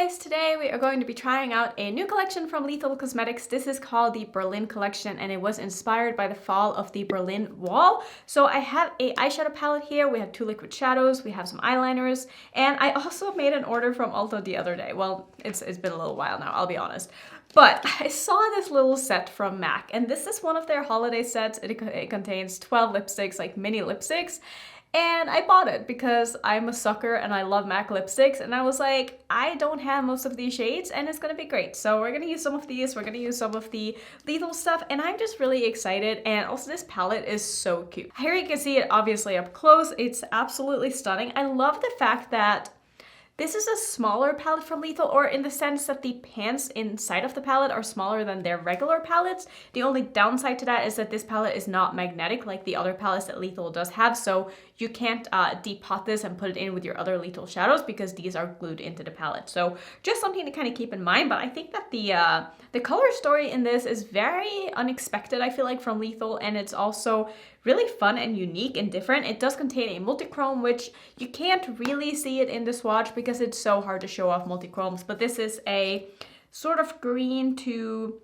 guys, today we are going to be trying out a new collection from Lethal Cosmetics. This is called the Berlin collection and it was inspired by the fall of the Berlin Wall. So I have a eyeshadow palette here, we have 2 liquid shadows, we have some eyeliners, and I also made an order from Ulta the other day. Well, it's been a little while now, I'll be honest. But I saw this little set from MAC and this is one of their holiday sets. It contains 12 lipsticks, like mini lipsticks. And I bought it because I'm a sucker and I love MAC lipsticks, and I was like, I don't have most of these shades and it's gonna be great. So we're gonna use some of these, we're gonna use some of the Lethal stuff, and I'm just really excited. And also this palette is so cute. Here you can see it obviously up close. It's absolutely stunning. I love the fact that this is a smaller palette from Lethal, or in the sense that the pans inside of the palette are smaller than their regular palettes. The only downside to that is that this palette is not magnetic like the other palettes that Lethal does have, so you can't depot this and put it in with your other Lethal shadows because these are glued into the palette. So just something to kind of keep in mind, but I think that the color story in this is very unexpected, I feel like, from Lethal, and it's also really fun and unique and different. It does contain a multi-chrome, which you can't really see it in the swatch because it's so hard to show off multi-chromes, but this is a sort of green to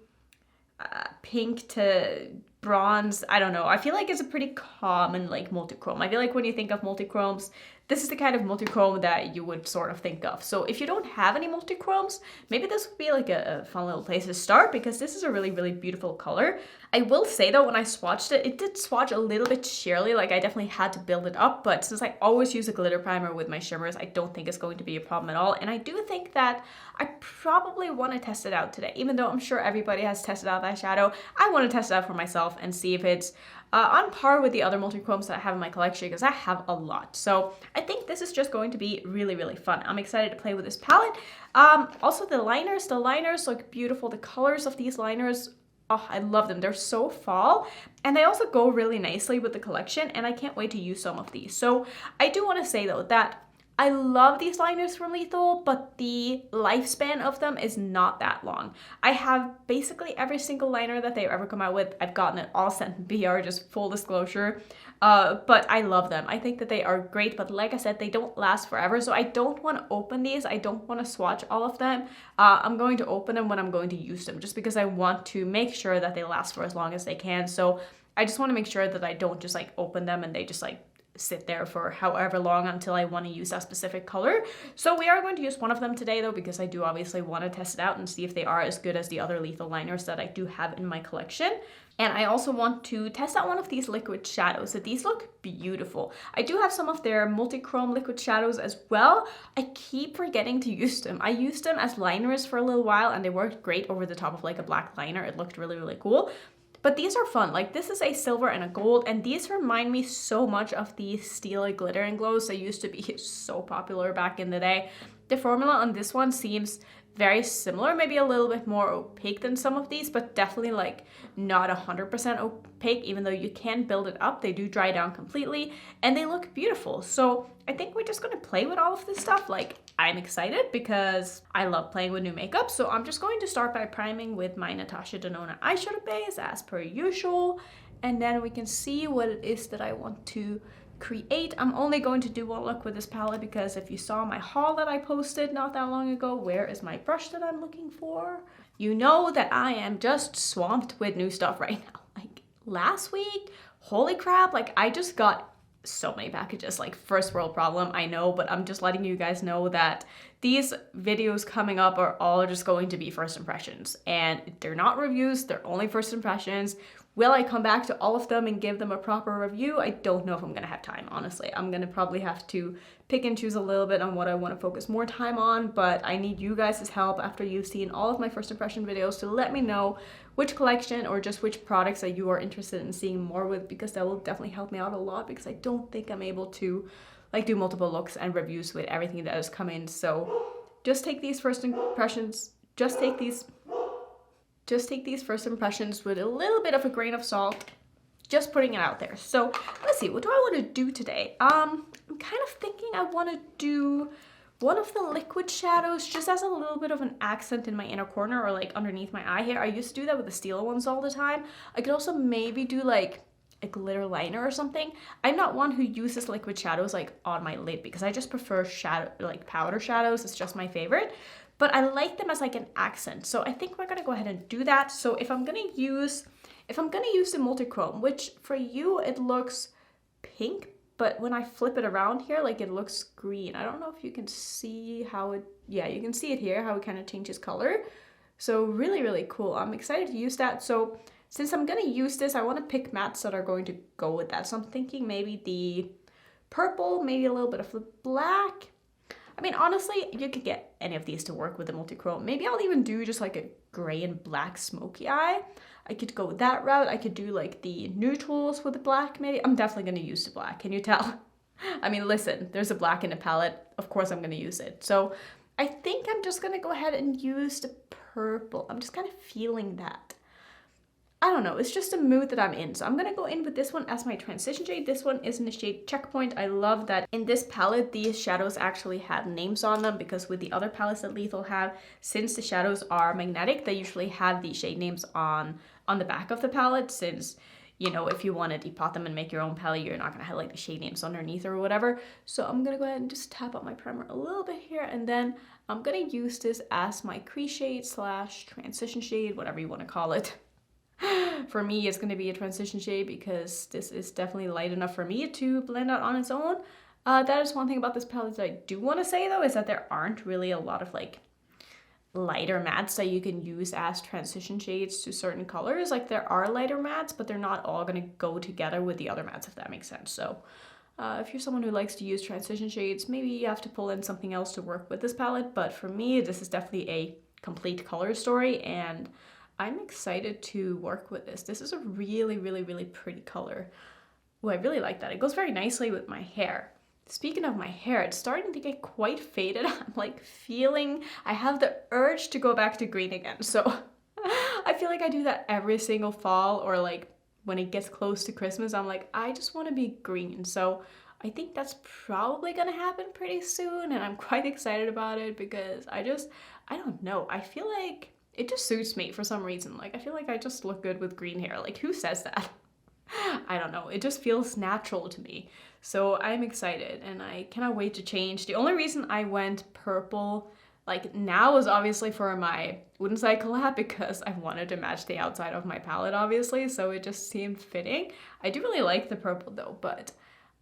pink to bronze. I don't know. I feel like it's a pretty common like multi-chrome. I feel like when you think of multi-chromes, this is the kind of multi-chrome that you would sort of think of. So if you don't have any multi-chromes, maybe this would be like a fun little place to start because this is a really, really beautiful color. I will say though, when I swatched it, it did swatch a little bit sheerly. Like I definitely had to build it up, but since I always use a glitter primer with my shimmers, I don't think it's going to be a problem at all. And I do think that I probably want to test it out today. Even though I'm sure everybody has tested out that shadow, I want to test it out for myself and see if it's on par with the other multi-chromes that I have in my collection, because I have a lot. So I think this is just going to be really, really fun. I'm excited to play with this palette. Also the liners look beautiful. The colors of these liners, oh, I love them. They're so fall, and they also go really nicely with the collection, and I can't wait to use some of these. So I do want to say though that I love these liners from Lethal, but the lifespan of them is not that long. I have basically every single liner that they've ever come out with. I've gotten it all sent in PR, just full disclosure. But I love them. I think that they are great, but like I said, they don't last forever. So I don't want to open these. I don't want to swatch all of them. I'm going to open them when I'm going to use them, just because I want to make sure that they last for as long as they can. So I just want to make sure that I don't just like open them and they just like sit there for however long until I want to use that specific color. So we are going to use one of them today though, because I do obviously want to test it out and see if they are as good as the other Lethal liners that I do have in my collection. And I also want to test out one of these liquid shadows. So these look beautiful. I do have some of their multi-chrome liquid shadows as well. I keep forgetting to use them. I used them as liners for a little while and they worked great over the top of like a black liner. It looked really, really cool. But these are fun. Like this is a silver and a gold, and these remind me so much of the steely glitter and glows that used to be so popular back in the day. The formula on this one seems very similar, maybe a little bit more opaque than some of these, but definitely like not 100% opaque. Even though you can build it up, they do dry down completely and they look beautiful. So I think we're just gonna play with all of this stuff. Like I'm excited because I love playing with new makeup. So I'm just going to start by priming with my Natasha Denona eyeshadow base as per usual, and then we can see what it is that I want to create. I'm only going to do one look with this palette because if you saw my haul that I posted not that long ago, where is my brush that I'm looking for? You know that I am just swamped with new stuff right now. Like last week, holy crap, like I just got so many packages. Like first world problem, I know, but I'm just letting you guys know that these videos coming up are all just going to be first impressions, and they're not reviews, they're only first impressions. Will I come back to all of them and give them a proper review? I don't know if I'm gonna have time, honestly. I'm gonna probably have to pick and choose a little bit on what I want to focus more time on, but I need you guys' help after you've seen all of my first impression videos to let me know which collection or just which products that you are interested in seeing more with, because that will definitely help me out a lot, because I don't think I'm able to like do multiple looks and reviews with everything that has come in. So just take these first impressions, just take these first impressions with a little bit of a grain of salt, just putting it out there. So let's see, what do I want to do today? I'm kind of thinking I want to do one of the liquid shadows just as a little bit of an accent in my inner corner or like underneath my eye here. I used to do that with the steel ones all the time. I could also maybe do like a glitter liner or something. I'm not one who uses liquid shadows like on my lid because I just prefer shadow, like powder shadows. It's just my favorite. but I like them as like an accent. So I think we're gonna go ahead and do that. So if I'm gonna use the multichrome, which for you it looks pink, but when I flip it around here, like it looks green. I don't know if you can see how it, yeah, you can see it here, how it kind of changes color. So really, really cool. I'm excited to use that. So since I'm gonna use this, I wanna pick mattes that are going to go with that. So I'm thinking maybe the purple, maybe a little bit of the black. I mean, honestly, you could get any of these to work with the multichrome. Maybe I'll even do just like a gray and black smoky eye. I could go that route. I could do like the neutrals with the black maybe. I'm definitely going to use the black. Can you tell? I mean, listen, there's a black in the palette. Of course I'm going to use it. So I think I'm just going to go ahead and use the purple. I'm just kind of feeling that. I don't know, it's just a mood that I'm in. So I'm gonna go in with this one as my transition shade. This one is in the shade Checkpoint. I love that in this palette, these shadows actually have names on them, because with the other palettes that Lethal have, since the shadows are magnetic, they usually have the shade names on the back of the palette, since, you know, if you want to depot them and make your own palette, you're not gonna have like the shade names underneath or whatever. So I'm gonna go ahead and just tap up my primer a little bit here, and then I'm gonna use this as my crease shade slash transition shade, whatever you want to call it. For me, it's going to be a transition shade because this is definitely light enough for me to blend out on its own. That is one thing about this palette that I do want to say though, is that there aren't really a lot of like lighter mattes that you can use as transition shades to certain colors. Like there are lighter mattes, but they're not all going to go together with the other mattes, if that makes sense. So if you're someone who likes to use transition shades, maybe you have to pull in something else to work with this palette. But for me, this is definitely a complete color story, and I'm excited to work with this. This is a really, really, really pretty color. Oh, I really like that. It goes very nicely with my hair. Speaking of my hair, it's starting to get quite faded. I'm like feeling, I have the urge to go back to green again. So I feel like I do that every single fall, or like when it gets close to Christmas, I'm like, I just want to be green. So I think that's probably gonna happen pretty soon, and I'm quite excited about it because I don't know. I feel like it just suits me for some reason. Like, I feel like I just look good with green hair. Like, who says that? I don't know. It just feels natural to me. So I'm excited, and I cannot wait to change. The only reason I went purple like now was obviously for my Wooden Side collab, because I wanted to match the outside of my palette, obviously. So it just seemed fitting. I do really like the purple though, but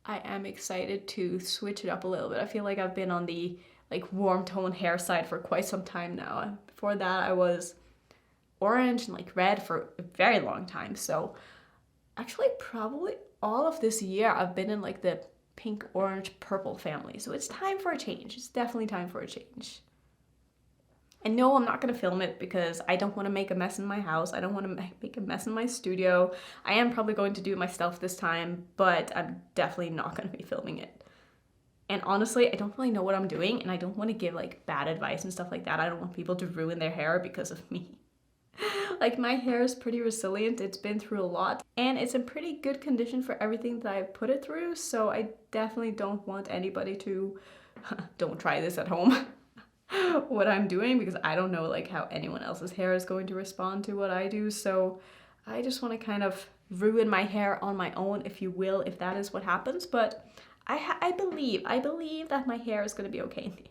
I am excited to switch it up a little bit. I feel like I've been on the like warm tone hair side for quite some time now. Before that, I was orange and like red for a very long time. So actually probably all of this year I've been in like the pink, orange, purple family. So it's time for a change. It's definitely time for a change. And no, I'm not going to film it because I don't want to make a mess in my house. I don't want to make a mess in my studio. I am probably going to do it myself this time, but I'm definitely not going to be filming it. And honestly, I don't really know what I'm doing, and I don't want to give like bad advice and stuff like that. I don't want people to ruin their hair because of me. Like, my hair is pretty resilient. It's been through a lot, and it's in pretty good condition for everything that I've put it through. So I definitely don't want anybody to don't try this at home. What I'm doing, because I don't know like how anyone else's hair is going to respond to what I do. So I just want to kind of ruin my hair on my own, if you will, if that is what happens. But I believe that my hair is going to be okay in the end.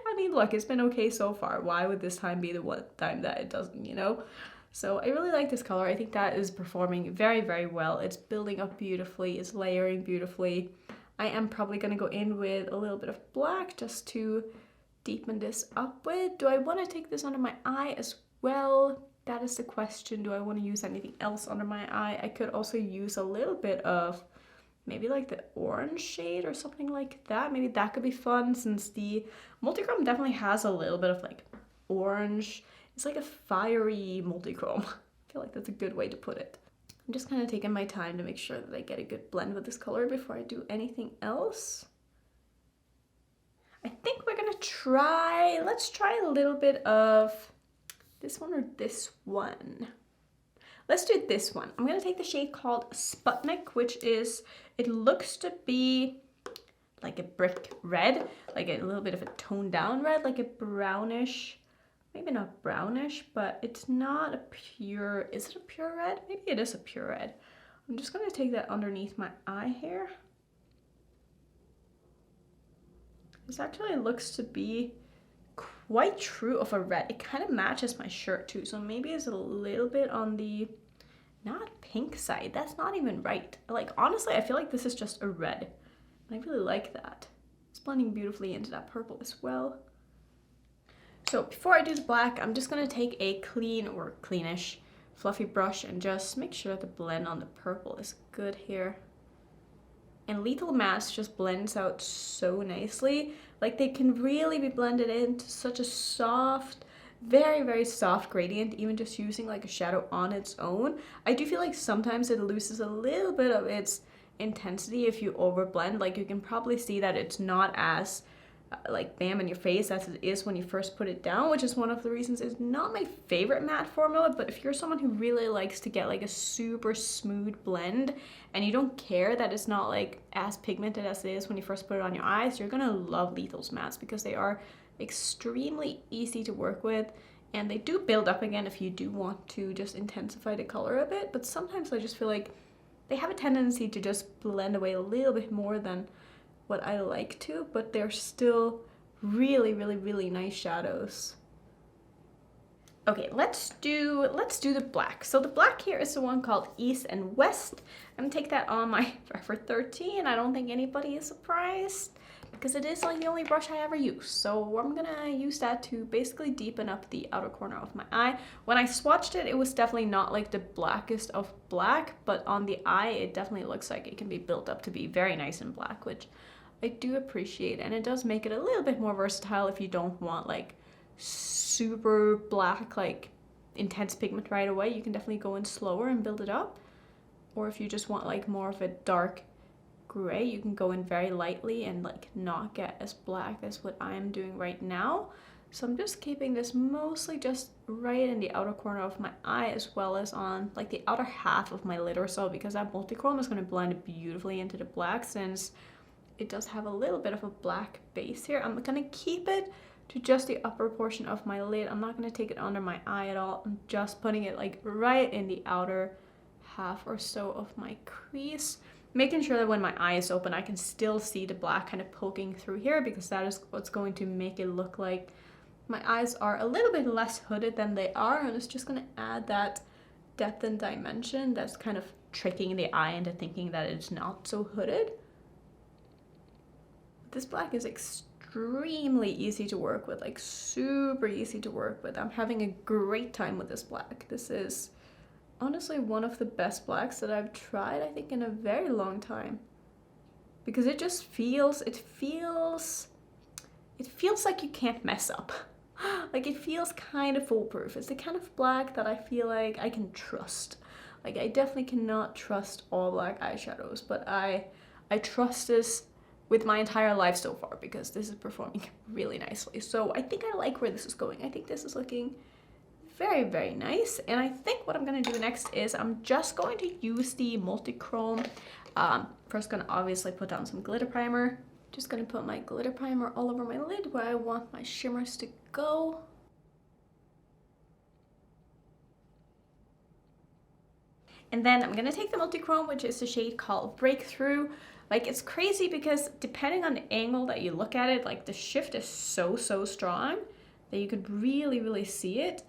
I mean, look, it's been okay so far. Why would this time be the one time that it doesn't, you know? So I really like this color. I think that is performing very, very well. It's building up beautifully. It's layering beautifully. I am probably going to go in with a little bit of black just to deepen this up with. Do I want to take this under my eye as well? That is the question. Do I want to use anything else under my eye? I could also use a little bit of maybe like the orange shade or something like that. Maybe that could be fun, since the multichrome definitely has a little bit of like orange. It's like a fiery multichrome. I feel like that's a good way to put it. I'm just kind of taking my time to make sure that I get a good blend with this color before I do anything else. I think we're gonna let's try a little bit of this one or this one. Let's do this one. I'm gonna take the shade called Sputnik, which is, it looks to be like a brick red, like a little bit of a toned down red, like a brownish, maybe not brownish, but it's not a pure, is it a pure red? Maybe it is a pure red. I'm just gonna take that underneath my eye here. This actually looks to be quite true of a red. It kind of matches my shirt too, so maybe it's a little bit on the not pink side. That's not even right. Like, honestly, I feel like this is just a red. I really like that. It's blending beautifully into that purple as well. So before I do the black, I'm just gonna take a clean or cleanish fluffy brush and just make sure the blend on the purple is good here. And Lethal Mattes just blends out so nicely. Like, they can really be blended into such a soft, very, very soft gradient, even just using like a shadow on its own. I do feel like sometimes it loses a little bit of its intensity if you overblend. Like, you can probably see that it's not as like bam in your face as it is when you first put it down, which is one of the reasons it's not my favorite matte formula. But if you're someone who really likes to get like a super smooth blend and you don't care that it's not like as pigmented as it is when you first put it on your eyes, you're gonna love Lethal's mattes because they are extremely easy to work with, and they do build up again if you do want to just intensify the color a bit. But sometimes I just feel like they have a tendency to just blend away a little bit more than what I like to, but they're still really, really, really nice shadows. Okay, let's do the black. So the black here is the one called East and West. I'm gonna take that on my Rephr 13. I don't think anybody is surprised because it is like the only brush I ever use. So I'm gonna use that to basically deepen up the outer corner of my eye. When I swatched it, it was definitely not like the blackest of black, but on the eye, it definitely looks like it can be built up to be very nice and black, which I do appreciate. And it does make it a little bit more versatile if you don't want like super black, like intense pigment right away. You can definitely go in slower and build it up. Or if you just want like more of a dark gray, you can go in very lightly and like not get as black as what I'm doing right now. So I'm just keeping this mostly just right in the outer corner of my eye, as well as on like the outer half of my lid or so, because that multichrome is going to blend beautifully into the black since it does have a little bit of a black base here. I'm going to keep it to just the upper portion of my lid. I'm not going to take it under my eye at all. I'm just putting it like right in the outer half or so of my crease, making sure that when my eye is open I can still see the black kind of poking through here, because that is what's going to make it look like my eyes are a little bit less hooded than they are, and it's just going to add that depth and dimension that's kind of tricking the eye into thinking that it's not so hooded. This black is extremely easy to work with, like super easy to work with. I'm having a great time with this black. This is honestly one of the best blacks that I've tried, I think, in a very long time. Because it just feels, it feels like you can't mess up. Like, it feels kind of foolproof. It's the kind of black that I feel like I can trust. Like, I definitely cannot trust all black eyeshadows, but I trust this with my entire life so far because this is performing really nicely. So I think I like where this is going. I think this is looking very, very nice. And I think what I'm going to do next is I'm just going to use the multi-chrome. First going to obviously put down some glitter primer. Just going to put my glitter primer all over my lid where I want my shimmers to go. And then I'm going to take the multi-chrome, which is the shade called Breakthrough. Like, it's crazy because depending on the angle that you look at it, like the shift is so strong that you could really, really see it.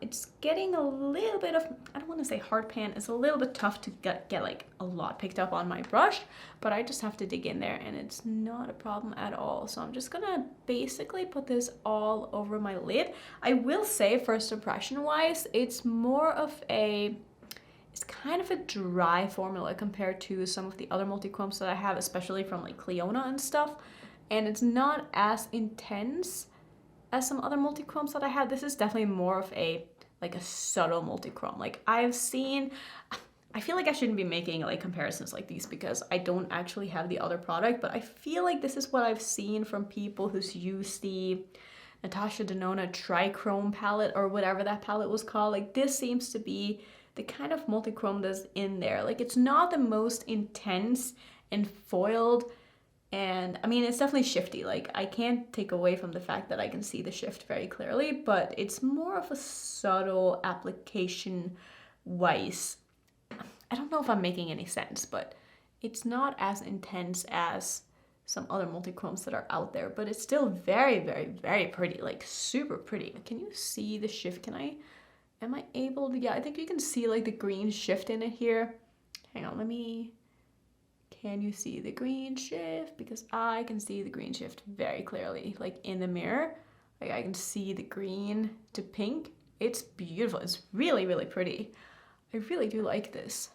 It's getting a little bit of, I don't want to say hard pan, it's a little bit tough to get like a lot picked up on my brush, but I just have to dig in there and it's not a problem at all. So I'm just gonna basically put this all over my lid. I will say, first impression wise, it's more of a, it's kind of a dry formula compared to some of the other multi-chromes that I have, especially from like Cliona and stuff. And it's not as intense as some other multi-chromes that I have. This is definitely more of a, like a subtle multi-chrome. Like I've seen, I feel like I shouldn't be making like comparisons like these because I don't actually have the other product, but I feel like this is what I've seen from people who's used the Natasha Denona Trichrome palette or whatever that palette was called. Like this seems to be the kind of multi-chrome that's in there. Like it's not the most intense and foiled, and I mean it's definitely shifty. Like I can't take away from the fact that I can see the shift very clearly, but it's more of a subtle application wise. I don't know if I'm making any sense, but it's not as intense as some other multi-chromes that are out there, but it's still very, very, very pretty, like super pretty. Can you see the shift? Am I able to, yeah, I think you can see like the green shift in it here. Hang on, can you see the green shift? Because I can see the green shift very clearly, like in the mirror. Like I can see the green to pink. It's beautiful. It's really, really pretty. I really do like this.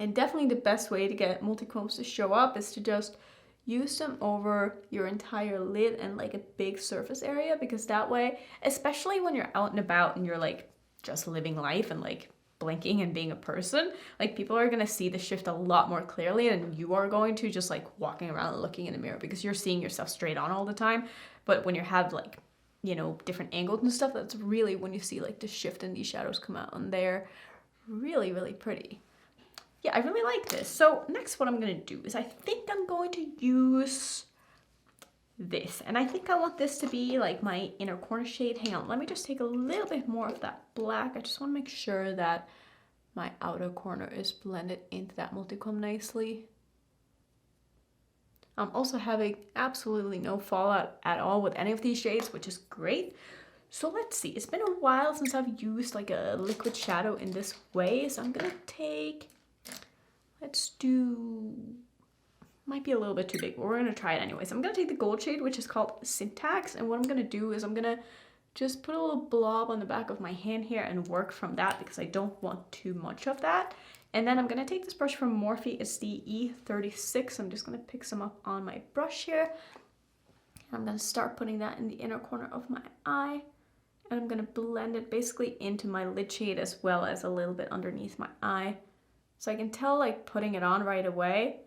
And definitely the best way to get multi-chromes to show up is to just use them over your entire lid and like a big surface area, because that way, especially when you're out and about and you're like just living life and like blinking and being a person, like people are going to see the shift a lot more clearly than you are going to just like walking around and looking in the mirror, because you're seeing yourself straight on all the time. But when you have like, you know, different angles and stuff, that's really when you see like the shift in these shadows come out, and they're really, really pretty. Yeah, I really like this. So next what I'm going to do is I think I'm going to use this. And I think I want this to be like my inner corner shade. Hang on, let me just take a little bit more of that black. I just want to make sure that my outer corner is blended into that multi-chrome nicely. I'm also having absolutely no fallout at all with any of these shades, which is great. So let's see, it's been a while since I've used like a liquid shadow in this way. So I'm going to take... let's do, might be a little bit too big, but we're gonna try it anyways. I'm gonna take the gold shade, which is called Syntax, and what I'm gonna do is I'm gonna just put a little blob on the back of my hand here and work from that, because I don't want too much of that. And then I'm gonna take this brush from Morphe, it's the E36. I'm just gonna pick some up on my brush here. I'm gonna start putting that in the inner corner of my eye, and I'm gonna blend it basically into my lid shade as well as a little bit underneath my eye. So I can tell, like, putting it on right away,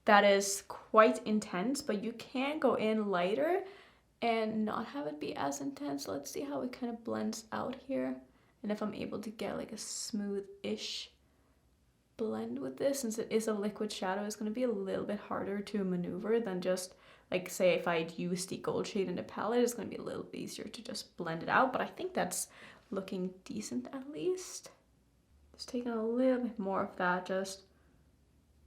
that is quite intense, but you can go in lighter and not have it be as intense. Let's see how it kind of blends out here. And if I'm able to get like a smooth-ish blend with this, since it is a liquid shadow, it's going to be a little bit harder to maneuver than just, like, say if I'd used the gold shade in the palette, it's going to be a little bit easier to just blend it out. But I think that's looking decent at least. Just taking a little bit more of that just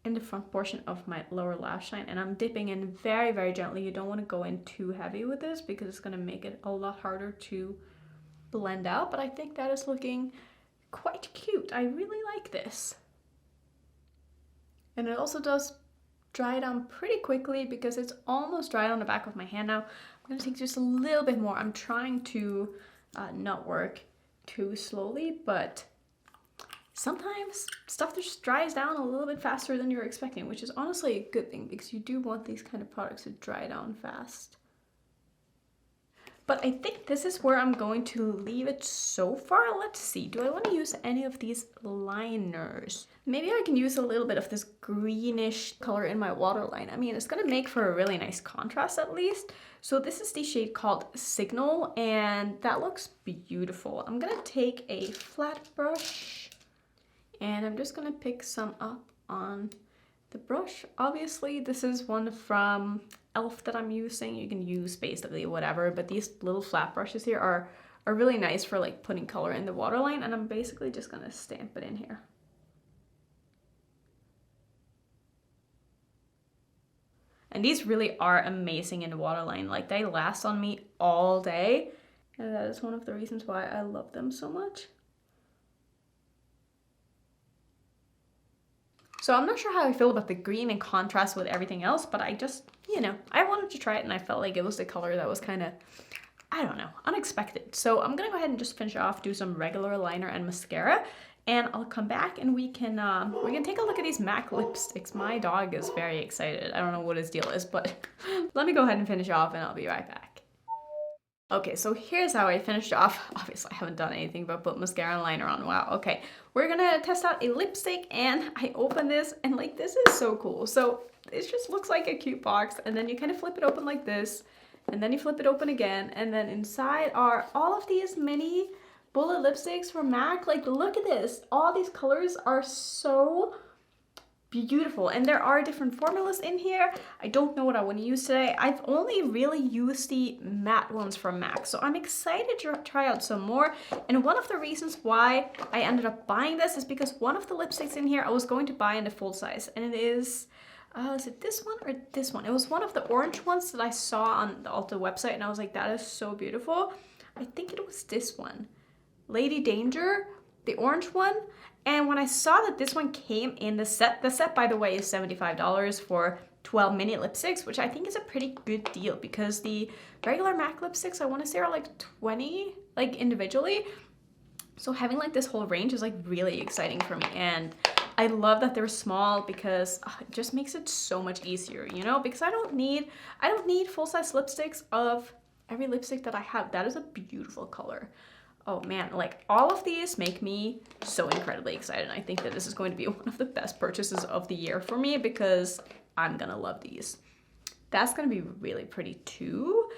in the front portion of my lower lash line, and I'm dipping in very, very gently. You don't want to go in too heavy with this because it's going to make it a lot harder to blend out, but I think that is looking quite cute. I really like this. And it also does dry down pretty quickly because it's almost dried on the back of my hand now. I'm going to take just a little bit more. I'm trying to not work too slowly, but sometimes stuff just dries down a little bit faster than you're expecting, which is honestly a good thing because you do want these kind of products to dry down fast. But I think this is where I'm going to leave it so far. Let's see, do I want to use any of these liners? Maybe I can use a little bit of this greenish color in my waterline. I mean, it's going to make for a really nice contrast at least. So this is the shade called Signal, and that looks beautiful. I'm going to take a flat brush and I'm just going to pick some up on the brush. Obviously, this is one from e.l.f. that I'm using. You can use basically whatever, but these little flat brushes here are really nice for like putting color in the waterline, and I'm basically just going to stamp it in here. And these really are amazing in the waterline. Like, they last on me all day, and that is one of the reasons why I love them so much. So I'm not sure how I feel about the green in contrast with everything else, but I just, you know, I wanted to try it and I felt like it was the color that was kind of, I don't know, unexpected. So I'm gonna go ahead and just finish off, do some regular liner and mascara, and I'll come back and we can take a look at these MAC lipsticks. My dog is very excited. I don't know what his deal is, but let me go ahead and finish off and I'll be right back. Okay, so here's how I finished off. Obviously, I haven't done anything but put mascara and liner on. Wow, okay. We're gonna test out a lipstick, and I open this, and like, this is so cool. So it just looks like a cute box, and then you kind of flip it open like this, and then you flip it open again, and then inside are all of these mini bullet lipsticks from MAC. Like, look at this. All these colors are so beautiful, and there are different formulas in here. I don't know what I want to use today. I've only really used the matte ones from MAC, so I'm excited to try out some more. And one of the reasons why I ended up buying this is because one of the lipsticks in here I was going to buy in the full size, and it is is it this one or this one? It was one of the orange ones that I saw on the Ulta website, and I was like, that is so beautiful. I think it was this one. Lady Danger, the orange one. And when I saw that this one came in the set by the way is $75 for 12 mini lipsticks, which I think is a pretty good deal because the regular MAC lipsticks I want to say are like 20 like individually. So having like this whole range is like really exciting for me, and I love that they're small because it just makes it so much easier, you know, because I don't need full-size lipsticks of every lipstick that I have. That is a beautiful color. Oh man, like all of these make me so incredibly excited. I think that this is going to be one of the best purchases of the year for me because I'm gonna love these. That's gonna be really pretty too.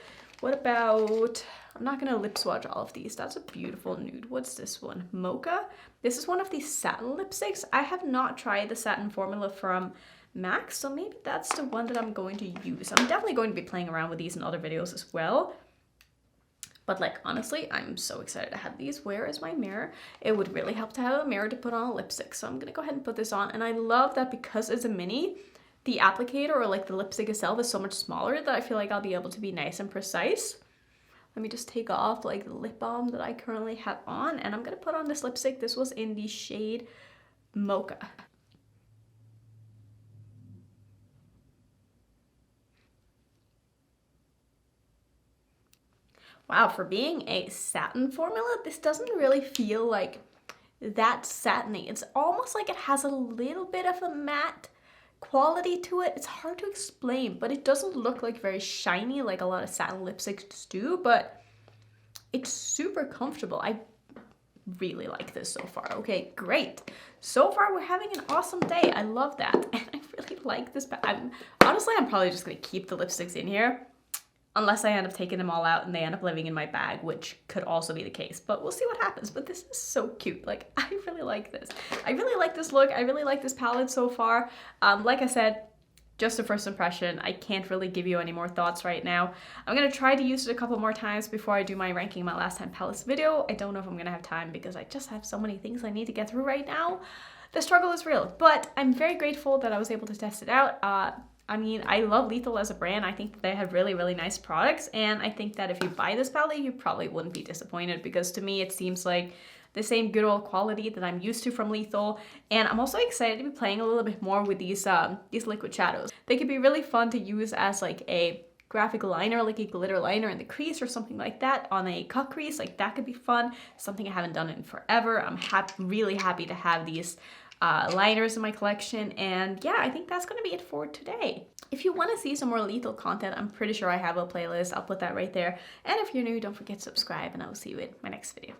What about, I'm not gonna lip swatch all of these. That's a beautiful nude. What's this one? Mocha. This is one of these satin lipsticks. I have not tried the satin formula from MAC, so maybe that's the one that I'm going to use. I'm definitely going to be playing around with these in other videos as well. But like, honestly, I'm so excited to have these. Where is my mirror? It would really help to have a mirror to put on a lipstick. So I'm gonna go ahead and put this on. And I love that because it's a mini, the applicator or like the lipstick itself is so much smaller that I feel like I'll be able to be nice and precise. Let me just take off like the lip balm that I currently have on, and I'm gonna put on this lipstick. This was in the shade Mocha. Wow, for being a satin formula, this doesn't really feel like that satiny. It's almost like it has a little bit of a matte quality to it. It's hard to explain, but it doesn't look like very shiny like a lot of satin lipsticks do, but it's super comfortable. I really like this so far. Okay, great. So far we're having an awesome day. I love that. And I really like this. Honestly, I'm probably just gonna keep the lipsticks in here unless I end up taking them all out and they end up living in my bag, which could also be the case, but we'll see what happens. But this is so cute. Like, I really like this. I really like this look. I really like this palette so far. Like I said, just a first impression. I can't really give you any more thoughts right now. I'm gonna try to use it a couple more times before I do my ranking my last time palettes video. I don't know if I'm gonna have time because I just have so many things I need to get through right now. The struggle is real, but I'm very grateful that I was able to test it out. I mean, I love Lethal as a brand. I think that they have really, really nice products. And I think that if you buy this palette, you probably wouldn't be disappointed because to me, it seems like the same good old quality that I'm used to from Lethal. And I'm also excited to be playing a little bit more with these liquid shadows. They could be really fun to use as like a graphic liner, like a glitter liner in the crease or something like that on a cut crease. Like that could be fun. Something I haven't done in forever. I'm really happy to have these liners in my collection, and yeah, I think that's gonna be it for today. If you want to see some more Lethal content, I'm pretty sure I have a playlist. I'll put that right there. And if you're new, don't forget to subscribe, and I will see you in my next video.